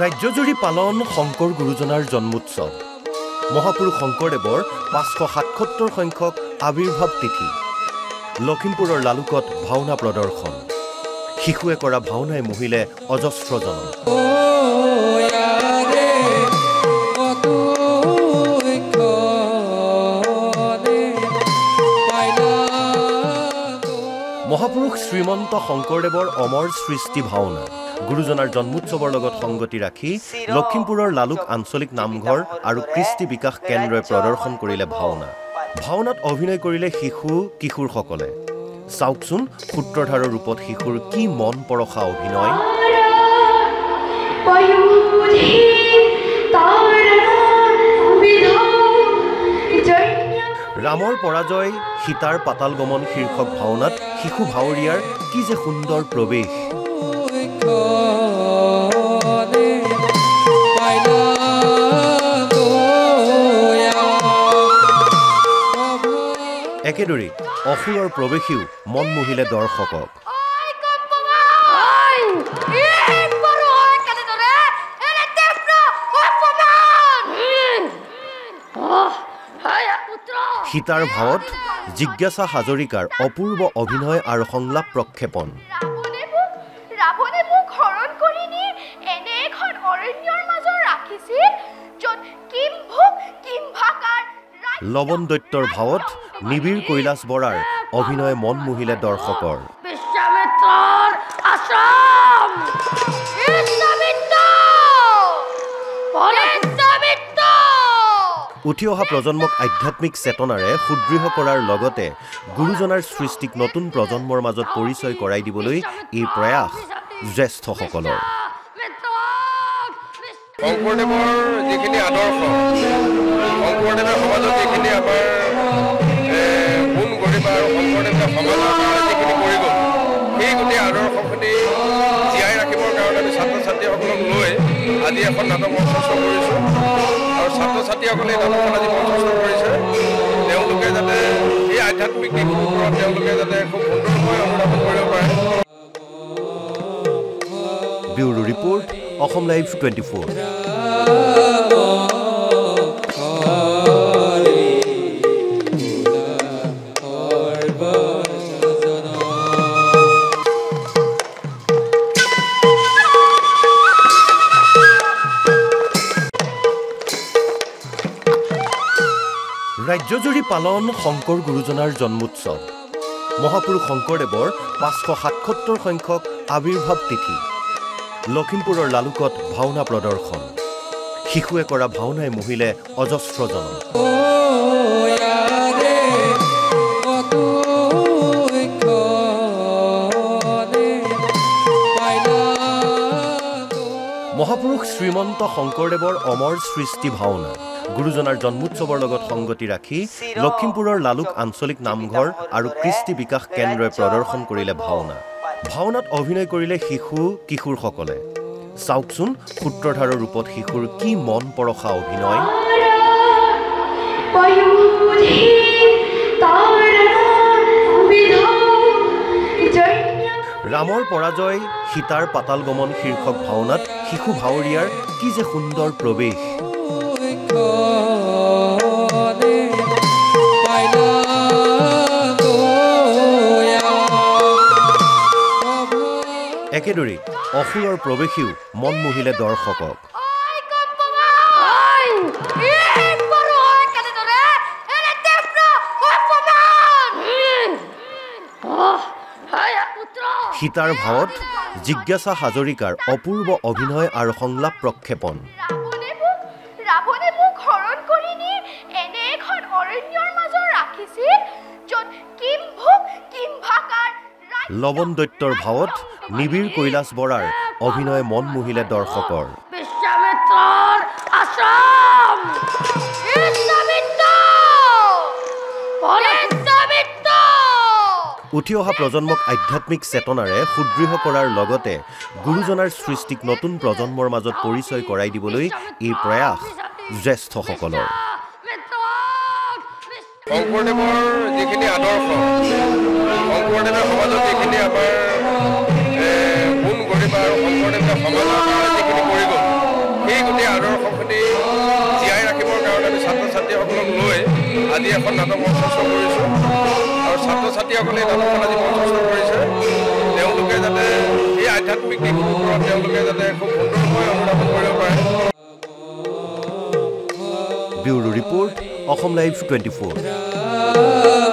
ৰাজ্যজুৰি পালন শংকৰ গুৰুজনাৰ জন্মোৎসৱ। মহাপুৰুষ শংকৰদেৱৰ ৫৭৭ সংখ্যক আৱিৰ্ভাৱ তিথি। লখিমপুৰৰ লালুকত ভাওনা প্ৰদৰ্শন। শিশুৱে কৰা ভাওনাই মোহিলে অজস্ৰজনক। মহাপুৰুষ শ্ৰীমন্ত শংকৰদেৱৰ অমৰ সৃষ্টি ভাওনা গুৰুজনাৰ জন্মোৎসৱৰ লগত সংগতি ৰাখি লখিমপুৰৰ লালুক আঞ্চলিক নামঘৰ আৰু কৃষ্টি বিকাশ কেন্দ্ৰই প্ৰদৰ্শন কৰিলে ভাওনা। ভাওনাত অভিনয় কৰিলে শিশু কিশোৰসকলে। চাওকচোন সূত্ৰধাৰৰ ৰূপত শিশুৰ কি মন পৰশা অভিনয়। ৰামৰ পৰাজয় সীতাৰ পাতাল গমন শীৰ্ষক ভাওনাত শিশু ভাৱৰীয়াৰ কি যে সুন্দৰ প্ৰৱেশ। একেদৰে অসুৰৰ প্ৰৱেশীও মন মোহিলে দৰ্শকক। সীতাৰ ভাৱত জিজ্ঞাসা হাজৰিকাৰ অপূৰ্ব অভিনয় আৰু সংলাপ প্ৰক্ষেপণ। লৱণ দৈত্যৰ ভাৱত নিবিড় কৈলাশ বৰাৰ অভিনয় মন মোহিলে দৰ্শকৰ। উঠি অহা প্ৰজন্মক আধ্যাত্মিক চেতনাৰে সুদৃঢ় কৰাৰ লগতে গুৰুজনাৰ সৃষ্টিক নতুন প্ৰজন্মৰ মাজত পৰিচয় কৰাই দিবলৈ এই প্ৰয়াস জ্যেষ্ঠসকলৰ। শংকৰদেৱৰ যিখিনি আদৰ্শ, শংকৰদেৱে সমাজত যিখিনি আমাৰ গুণ গৰিমা আৰু শংকৰদেৱে সমাজৰ কাৰণে যিখিনি কৰি গ'ল, সেই গোটেই আদৰ্শখিনি জীয়াই ৰাখিবৰ কাৰণে আমি ছাত্ৰ ছাত্ৰীসকলক লৈ আজি এখন নাটক মঞ্চস্থ কৰিছোঁ। আৰু ছাত্ৰ ছাত্ৰীসকলে এই নাটকখন আজি মঞ্চস্থ কৰিছে। তেওঁলোকে যাতে এই আধ্যাত্মিক দিশটোৰ ওপৰত তেওঁলোকে যাতে খুব সুন্দৰকৈ অনুধাৱন কৰিব পাৰে। Bureau report, Assam live 24। ৰাজ্যজুৰি পালন শংকৰ গুৰুজনাৰ জন্মোৎসৱ। মহাপুৰুষ শংকৰদেৱৰ ৫৭৭ সংখ্যক আৱিৰ্ভাৱ তিথি। লখিমপুৰৰ লালুকত ভাওনা প্ৰদৰ্শন। শিশুৱে কৰা ভাওনাই মোহিলে অজস্ৰজনক। মহাপুৰুষ শ্ৰীমন্ত শংকৰদেৱৰ অমৰ সৃষ্টি ভাওনা গুৰুজনাৰ জন্মোৎসৱৰ লগত সংগতি ৰাখি লখিমপুৰৰ লালুক আঞ্চলিক নামঘৰ আৰু কৃষ্টি বিকাশ কেন্দ্ৰই প্ৰদৰ্শন কৰিলে ভাওনা। ভাওনাত অভিনয় কৰিলে শিশু কিশোৰসকলে। চাওকচোন সূত্ৰধাৰৰ ৰূপত শিশুৰ কি মন পৰশা অভিনয়। ৰামৰ পৰাজয় সীতাৰ পাতাল গমন শীৰ্ষক ভাওনাত শিশু ভাৱৰীয়াৰ কি যে সুন্দৰ প্ৰৱেশ। একেদৰে অসুৰৰ প্ৰৱেশীও মন মোহিলে দৰ্শকক। সীতাৰ ভাৱত জিজ্ঞাসা হাজৰিকাৰ অপূৰ্ব অভিনয় আৰু সংলাপ প্ৰক্ষেপণ। লৱণ দৈত্যৰ ভাৱত নিবিড় কৈলাশ বৰাৰ অভিনয় মন মোহিলে দৰ্শকৰ। উঠি অহা প্ৰজন্মক আধ্যাত্মিক চেতনাৰে সুদৃঢ় কৰাৰ লগতে গুৰুজনাৰ সৃষ্টিক নতুন প্ৰজন্মৰ মাজত পৰিচয় কৰাই দিবলৈ এই প্ৰয়াস জ্যেষ্ঠসকলৰ। শংকৰদেৱৰ যিখিনি আদৰ্শ, শংকৰদেৱে সমাজত যিখিনি আমাৰ গুণ গৰিমা আৰু শংকৰদেৱে সমাজৰ কাৰণে যিখিনি কৰি গ'ল, এখন নাটক মঞ্চস্থ কৰিছোঁ আৰু ছাত্ৰ ছাত্ৰীসকলে নাটকখন আজি মঞ্চস্থ কৰিছে তেওঁলোকে যাতে এই আধ্যাত্মিক দিশটোৰ ওপৰত তেওঁলোকে যাতে খুব সুন্দৰকৈ অনুধাৱন কৰিব পাৰে ব্যুৰো ৰিপৰ্ট অসম লাইভ 24